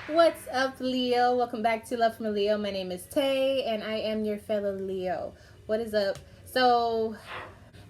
What's up, Leo? Welcome back to Love from a Leo. My name is Tay, and I am your fellow Leo. What is up? So,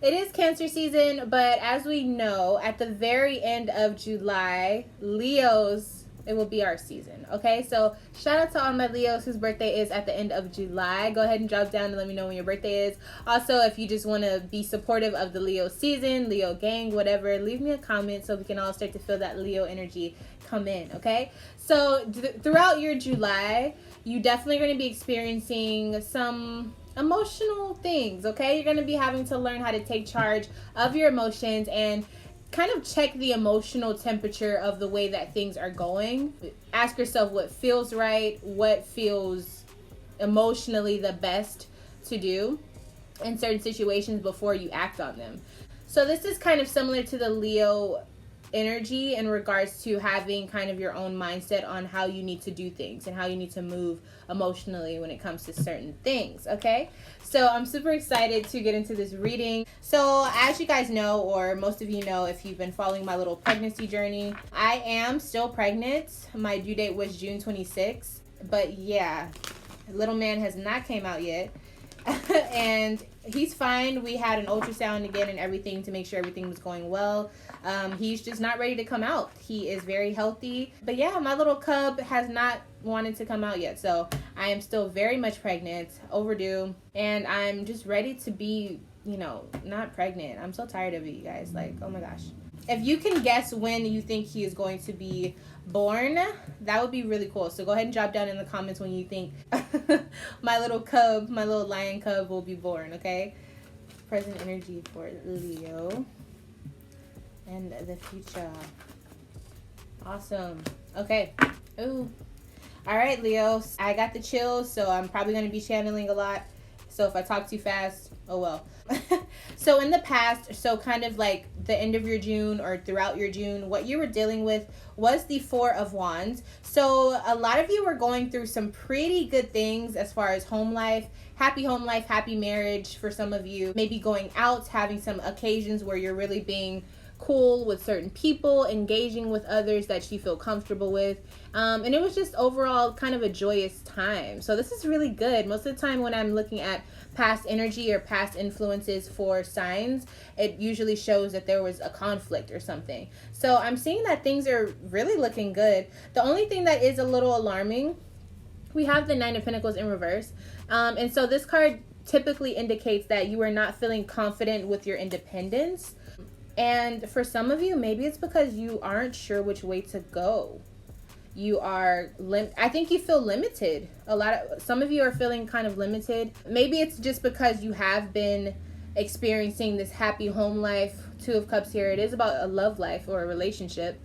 it is Cancer season, but as we know, at the very end of July, it will be our season. Okay, so shout out to all my Leos whose birthday is at the end of July. Go ahead and drop down and let me know when your birthday is. Also, if you just want to be supportive of the Leo season, Leo gang, whatever, leave me a comment so we can all start to feel that Leo energy come in. Okay, so throughout your July, you definitely going to be experiencing some emotional things. Okay, you're going to be having to learn how to take charge of your emotions and kind of check the emotional temperature of the way that things are going. Ask yourself what feels right, what feels emotionally the best to do in certain situations before you act on them. So this is kind of similar to the Leo energy in regards to having kind of your own mindset on how you need to do things and how you need to move emotionally when it comes to certain things. Okay, so I'm super excited to get into this reading. So as you guys know, or most of you know if you've been following my little pregnancy journey, I am still pregnant. My due date was June 26th, but yeah, little man has not came out yet. And he's fine. We had an ultrasound again and everything to make sure everything was going well. He's just not ready to come out. He is very healthy. But yeah, my little cub has not wanted to come out yet. So I am still very much pregnant, overdue. And I'm just ready to be, not pregnant. I'm so tired of it, you guys. Like, oh my gosh. If you can guess when you think he is going to be born, that would be really cool. So go ahead and drop down in the comments when you think my little lion cub will be born. Okay, present energy for Leo and the future. Awesome. Okay. Ooh. All right, Leo, I got the chills, so I'm probably going to be channeling a lot. So if I talk too fast, oh well. So in the past, so kind of like the end of your June or throughout your June, what you were dealing with was the Four of Wands. So a lot of you were going through some pretty good things as far as home life, happy marriage for some of you, maybe going out, having some occasions where you're really being cool with certain people, engaging with others that you feel comfortable with. And it was just overall kind of a joyous time. So this is really good. Most of the time when I'm looking at past energy or past influences for signs, it usually shows that there was a conflict or something. So I'm seeing that things are really looking good. The only thing that is a little alarming, we have the Nine of Pentacles in reverse. And so this card typically indicates that you are not feeling confident with your independence. And for some of you, maybe it's because you aren't sure which way to go. You are I think you feel limited. Some of you are feeling kind of limited. Maybe it's just because you have been experiencing this happy home life. Two of Cups here. It is about a love life or a relationship.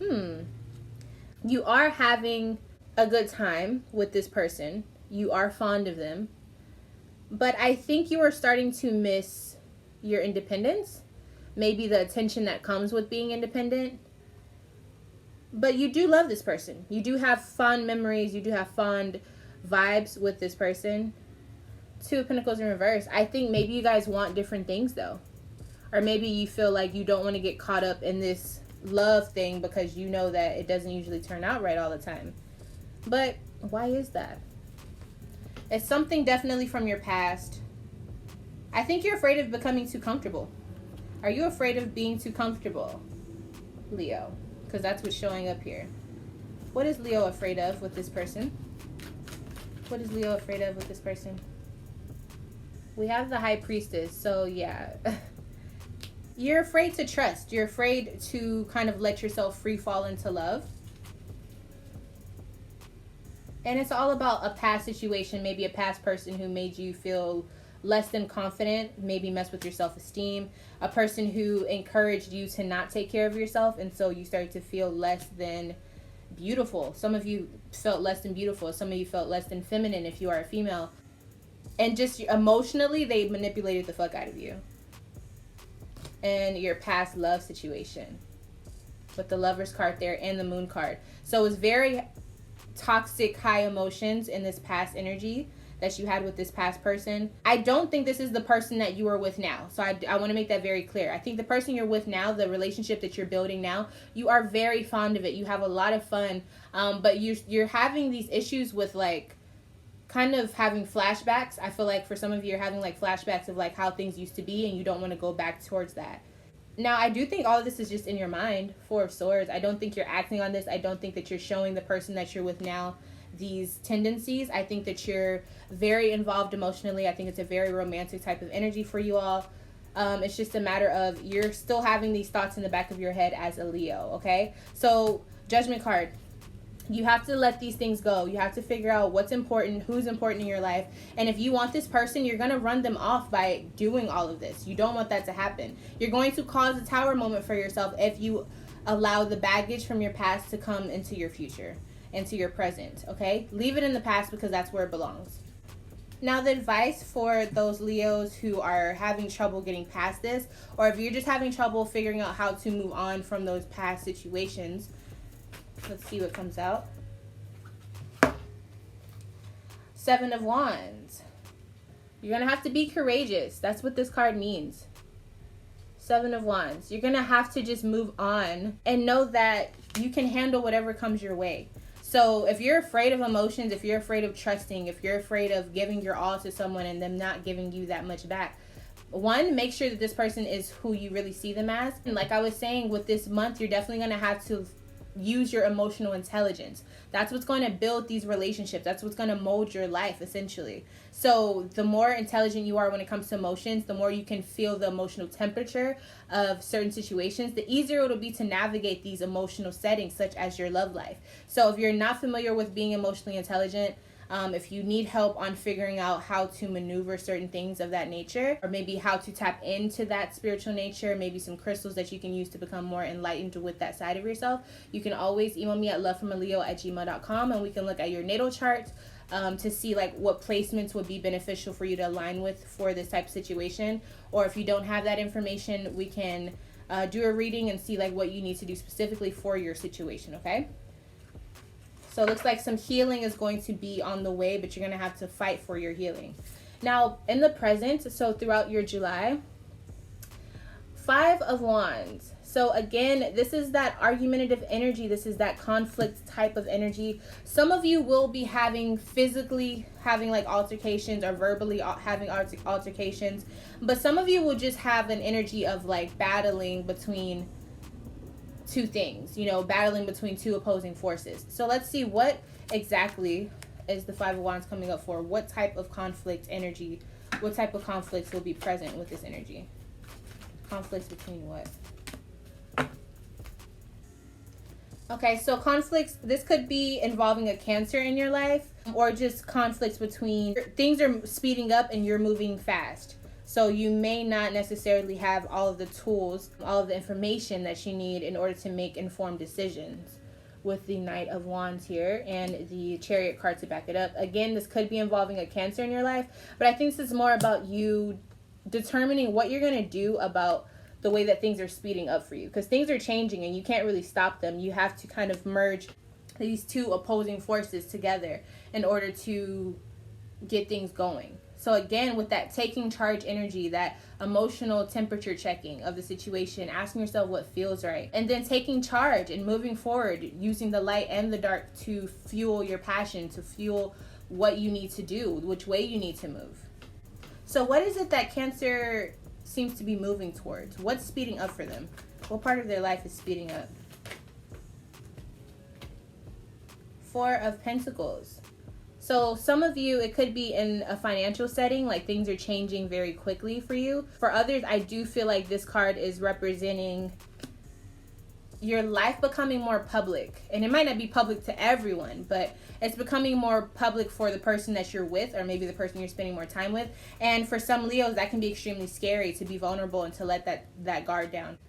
You are having a good time with this person. You are fond of them. But I think you are starting to miss your independence. Maybe the attention that comes with being independent. But you do love this person. You do have fond memories. You do have fond vibes with this person. Two of Pentacles in reverse. I think maybe you guys want different things though. Or maybe you feel like you don't want to get caught up in this love thing because you know that it doesn't usually turn out right all the time. But why is that? It's something definitely from your past. I think you're afraid of becoming too comfortable. Are you afraid of being too comfortable, Leo? Because that's what's showing up here. What is Leo afraid of with this person? What is Leo afraid of with this person? We have the High Priestess. So yeah, you're afraid to trust. You're afraid to kind of let yourself free fall into love. And it's all about a past situation, maybe a past person who made you feel less than confident, maybe mess with your self-esteem, a person who encouraged you to not take care of yourself, and so you started to feel less than beautiful. Some of you felt less than beautiful. Some of you felt less than feminine if you are a female. And just emotionally, they manipulated the fuck out of you. And your past love situation. With the Lover's card there and the Moon card. So it was very toxic, high emotions in this past energy that you had with this past person. I don't think this is the person that you are with now. So I want to make that very clear. I think the person you're with now, the relationship that you're building now, you are very fond of it. You have a lot of fun. But you're having these issues with like kind of having flashbacks. I feel like for some of you, you're having like flashbacks of like how things used to be, and you don't want to go back towards that. Now, I do think all of this is just in your mind. Four of Swords. I don't think you're acting on this. I don't think that you're showing the person that you're with now these tendencies. I think that you're very involved emotionally. I think it's a very romantic type of energy for you all. It's just a matter of you're still having these thoughts in the back of your head as a Leo, okay? So, Judgment card. You have to let these things go. You have to figure out what's important, who's important in your life. And if you want this person, you're going to run them off by doing all of this. You don't want that to happen. You're going to cause a tower moment for yourself if you allow the baggage from your past to come into your future, into your present, okay? Leave it in the past because that's where it belongs. Now, the advice for those Leos who are having trouble getting past this, or if you're just having trouble figuring out how to move on from those past situations, let's see what comes out. Seven of Wands. You're going to have to be courageous. That's what this card means. Seven of Wands. You're going to have to just move on and know that you can handle whatever comes your way. So if you're afraid of emotions, if you're afraid of trusting, if you're afraid of giving your all to someone and them not giving you that much back, one, make sure that this person is who you really see them as. And like I was saying, with this month, you're definitely going to have to use your emotional intelligence. That's what's going to build these relationships. That's what's going to mold your life, essentially. So the more intelligent you are when it comes to emotions, the more you can feel the emotional temperature of certain situations, the easier it'll be to navigate these emotional settings, such as your love life. So if you're not familiar with being emotionally intelligent, if you need help on figuring out how to maneuver certain things of that nature, or maybe how to tap into that spiritual nature, maybe some crystals that you can use to become more enlightened with that side of yourself, you can always email me at lovefromaleo@gmail.com, and we can look at your natal chart to see like what placements would be beneficial for you to align with for this type of situation. Or if you don't have that information, we can do a reading and see like what you need to do specifically for your situation, okay? So it looks like some healing is going to be on the way, but you're going to have to fight for your healing. Now, in the present, so throughout your July, Five of Wands. So again, this is that argumentative energy. This is that conflict type of energy. Some of you will be physically having like altercations or verbally having altercations. But some of you will just have an energy of like battling between two things, battling between two opposing forces. So let's see what exactly is the Five of Wands coming up for. What type of conflict energy, what type of conflicts will be present with this energy? Conflicts between what? Okay, so conflicts, this could be involving a Cancer in your life, or just conflicts between things are speeding up and you're moving fast. So you may not necessarily have all of the tools, all of the information that you need in order to make informed decisions with the Knight of Wands here and the Chariot card to back it up. Again, this could be involving a Cancer in your life, but I think this is more about you determining what you're going to do about the way that things are speeding up for you, because things are changing and you can't really stop them. You have to kind of merge these two opposing forces together in order to get things going. So again, with that taking charge energy, that emotional temperature checking of the situation, asking yourself what feels right, and then taking charge and moving forward, using the light and the dark to fuel your passion, to fuel what you need to do, which way you need to move. So what is it that Cancer seems to be moving towards? What's speeding up for them? What part of their life is speeding up? Four of Pentacles. So some of you, it could be in a financial setting, like things are changing very quickly for you. For others, I do feel like this card is representing your life becoming more public. And it might not be public to everyone, but it's becoming more public for the person that you're with, or maybe the person you're spending more time with. And for some Leos, that can be extremely scary, to be vulnerable and to let that guard down.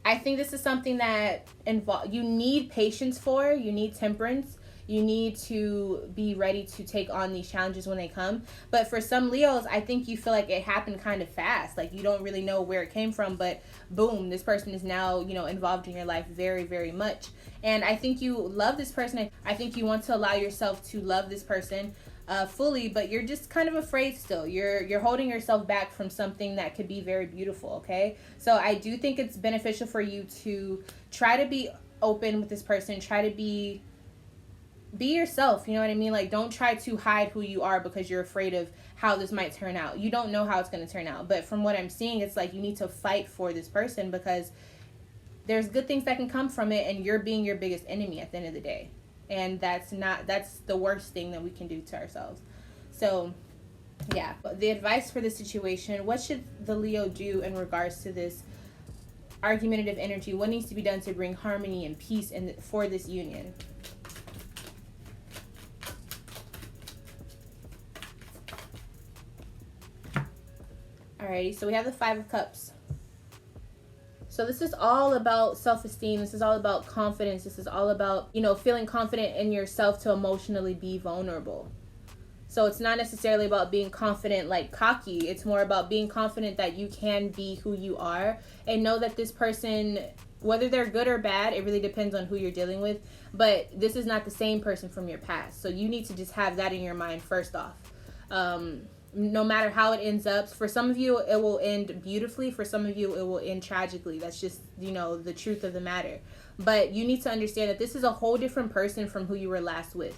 I think this is something that you need patience for, you need temperance. You need to be ready to take on these challenges when they come. But for some Leos, I think you feel like it happened kind of fast. Like you don't really know where it came from, but boom, this person is now, involved in your life very, very much. And I think you love this person. I think you want to allow yourself to love this person fully, but you're just kind of afraid still. You're holding yourself back from something that could be very beautiful, okay? So I do think it's beneficial for you to try to be open with this person. Try to be yourself, you know what I mean? Like, don't try to hide who you are because you're afraid of how this might turn out. You don't know how it's going to turn out, but from what I'm seeing, it's like you need to fight for this person because there's good things that can come from it, and you're being your biggest enemy at the end of the day. And that's the worst thing that we can do to ourselves. So yeah, the advice for this situation: what should the Leo do in regards to this argumentative energy? What needs to be done to bring harmony and peace for this union? Alrighty, so we have the Five of Cups. So this is all about self-esteem. This is all about confidence. This is all about, feeling confident in yourself to emotionally be vulnerable. So it's not necessarily about being confident like cocky. It's more about being confident that you can be who you are and know that this person, whether they're good or bad, it really depends on who you're dealing with. But this is not the same person from your past. So you need to just have that in your mind first off. No matter how it ends up, for some of you it will end beautifully, for some of you it will end tragically. That's just the truth of the matter. But you need to understand that this is a whole different person from who you were last with,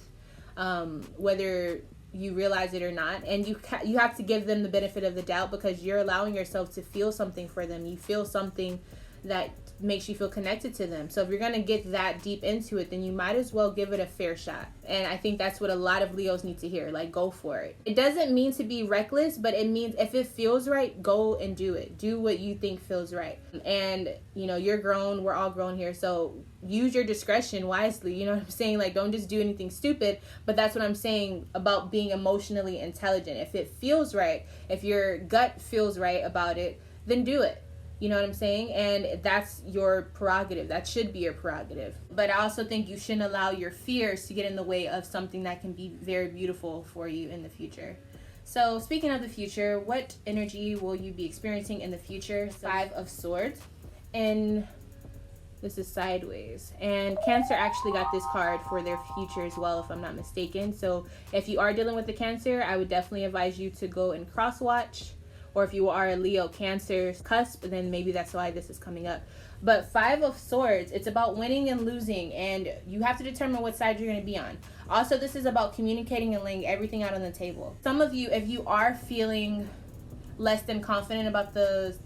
whether you realize it or not. And you have to give them the benefit of the doubt because you're allowing yourself to feel something for them. You feel something that makes you feel connected to them. So if you're going to get that deep into it, then you might as well give it a fair shot. And I think that's what a lot of Leos need to hear. Like, go for it. It doesn't mean to be reckless, but it means if it feels right, go and do it. Do what you think feels right. And, you're grown. We're all grown here. So use your discretion wisely. You know what I'm saying? Like, don't just do anything stupid. But that's what I'm saying about being emotionally intelligent. If it feels right, if your gut feels right about it, then do it. You know what I'm saying? And that's your prerogative. That should be your prerogative. But I also think you shouldn't allow your fears to get in the way of something that can be very beautiful for you in the future. So speaking of the future, what energy will you be experiencing in the future? Five of Swords. And this is sideways. And Cancer actually got this card for their future as well, if I'm not mistaken. So if you are dealing with the Cancer, I would definitely advise you to go and cross watch. Or if you are a Leo Cancer cusp, then maybe that's why this is coming up. But Five of Swords, it's about winning and losing, and you have to determine what side you're going to be on. Also, this is about communicating and laying everything out on the table. Some of you, if you are feeling less than confident about the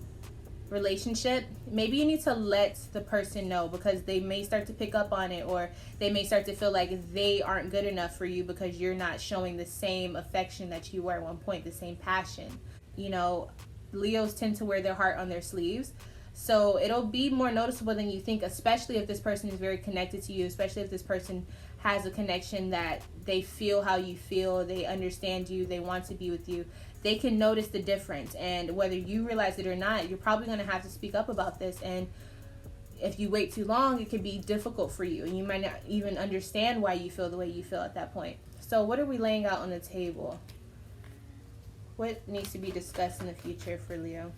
relationship, maybe you need to let the person know, because they may start to pick up on it, or they may start to feel like they aren't good enough for you because you're not showing the same affection that you were at one point, the same passion. Leos tend to wear their heart on their sleeves. So it'll be more noticeable than you think, especially if this person is very connected to you, especially if this person has a connection that they feel how you feel, they understand you, they want to be with you. They can notice the difference. And whether you realize it or not, you're probably going to have to speak up about this. And if you wait too long, it could be difficult for you. And you might not even understand why you feel the way you feel at that point. So what are we laying out on the table? What needs to be discussed in the future for Leo?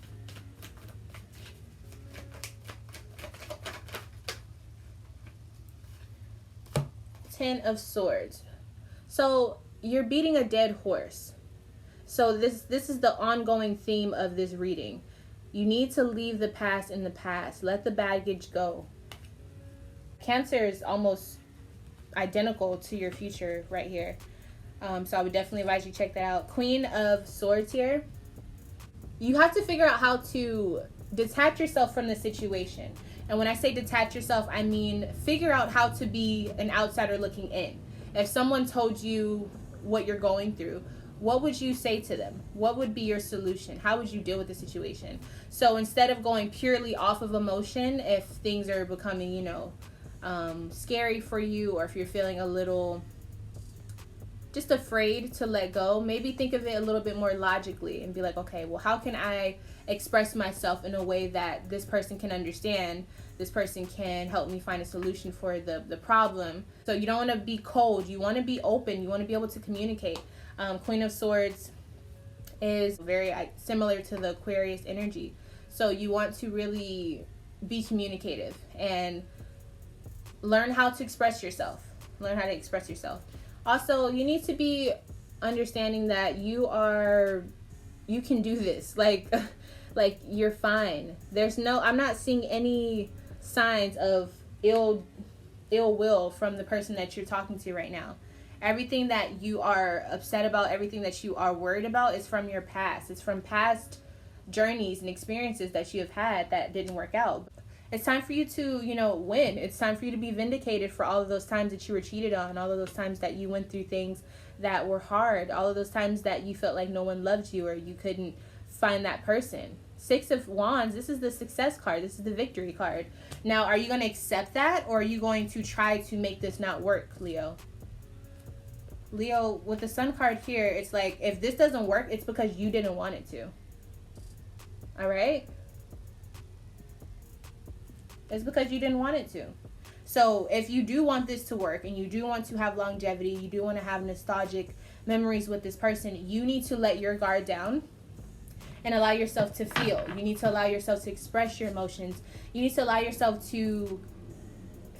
Ten of Swords. So you're beating a dead horse. So this is the ongoing theme of this reading. You need to leave the past in the past. Let the baggage go. Cancer is almost identical to your future right here. So I would definitely advise you check that out. Queen of Swords here. You have to figure out how to detach yourself from the situation. And when I say detach yourself, I mean figure out how to be an outsider looking in. If someone told you what you're going through, what would you say to them? What would be your solution? How would you deal with the situation? So instead of going purely off of emotion, if things are becoming, scary for you, or if you're feeling a little just afraid to let go, maybe think of it a little bit more logically and be like, okay, well, how can I express myself in a way that this person can understand, this person can help me find a solution for the problem. So you don't want to be cold, you want to be open, you want to be able to communicate. Queen of Swords is very similar to the Aquarius energy. So you want to really be communicative and learn how to express yourself. Also, you need to be understanding that you can do this. Like you're fine. I'm not seeing any signs of ill will from the person that you're talking to right now. Everything that you are upset about, everything that you are worried about is from your past. It's from past journeys and experiences that you have had that didn't work out. It's time for you to, win. It's time for you to be vindicated for all of those times that you were cheated on, all of those times that you went through things that were hard, all of those times that you felt like no one loved you or you couldn't find that person. Six of Wands, this is the success card. This is the victory card. Now, are you going to accept that, or are you going to try to make this not work, Leo? Leo, with the Sun card here, it's like, if this doesn't work, it's because you didn't want it to. All right? It's because you didn't want it to. So if you do want this to work and you do want to have longevity, you do want to have nostalgic memories with this person, you need to let your guard down and allow yourself to feel. You need to allow yourself to express your emotions. You need to allow yourself to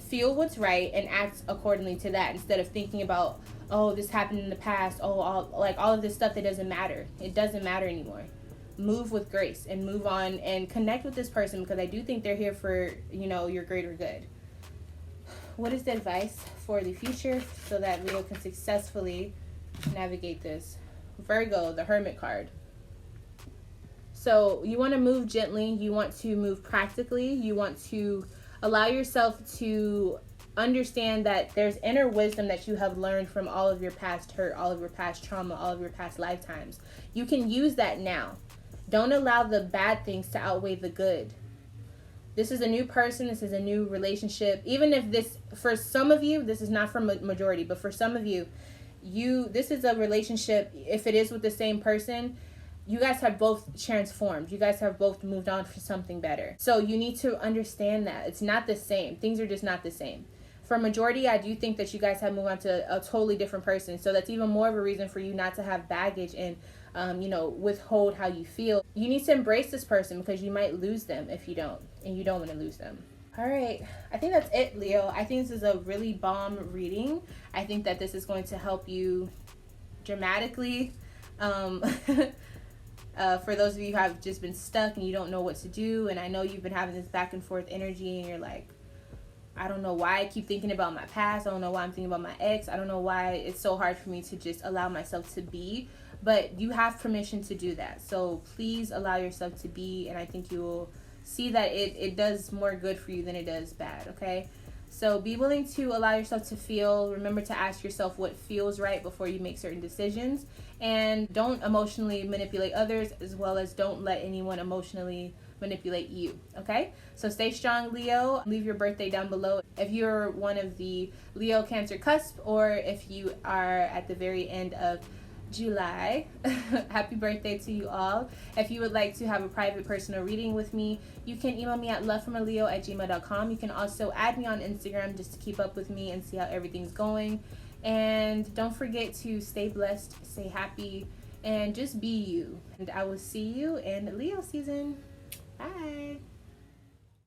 feel what's right and act accordingly to that, instead of thinking about, oh, this happened in the past, oh, all of this stuff that doesn't matter. It doesn't matter anymore. Move with grace and move on and connect with this person, because I do think they're here for, your greater good. What is the advice for the future so that Leo can successfully navigate this? Virgo, the Hermit card. So you want to move gently. You want to move practically. You want to allow yourself to understand that there's inner wisdom that you have learned from all of your past hurt, all of your past trauma, all of your past lifetimes. You can use that now. Don't allow the bad things to outweigh the good. This is a new person. This is a new relationship. Even if this, for some of you, this is not for majority, but for some of you, this is a relationship. If it is with the same person, you guys have both transformed. You guys have both moved on for something better. So you need to understand that it's not the same. Things are just not the same. For majority, I do think that you guys have moved on to a totally different person. So that's even more of a reason for you not to have baggage and withhold how you feel. You need to embrace this person, because you might lose them if you don't, and you don't want to lose them. All right, I think that's it, Leo. I think this is a really bomb reading. I think that this is going to help you dramatically. For those of you who have just been stuck and you don't know what to do, and I know you've been having this back and forth energy, and you're like, I don't know why I keep thinking about my past. I don't know why I'm thinking about my ex. I don't know why it's so hard for me to just allow myself to be. But you have permission to do that. So please allow yourself to be, and I think you will see that it does more good for you than it does bad, okay? So be willing to allow yourself to feel. Remember to ask yourself what feels right before you make certain decisions. And don't emotionally manipulate others, as well as don't let anyone emotionally manipulate you, okay? So stay strong, Leo. Leave your birthday down below if you're one of the Leo Cancer cusp, or if you are at the very end of July. Happy birthday to you all. If you would like to have a private personal reading with me, you can email me at lovefromaleo@gmail.com. You can also add me on Instagram just to keep up with me and see how everything's going. And don't forget to stay blessed, stay happy, and just be you. And I will see you in Leo season. Bye.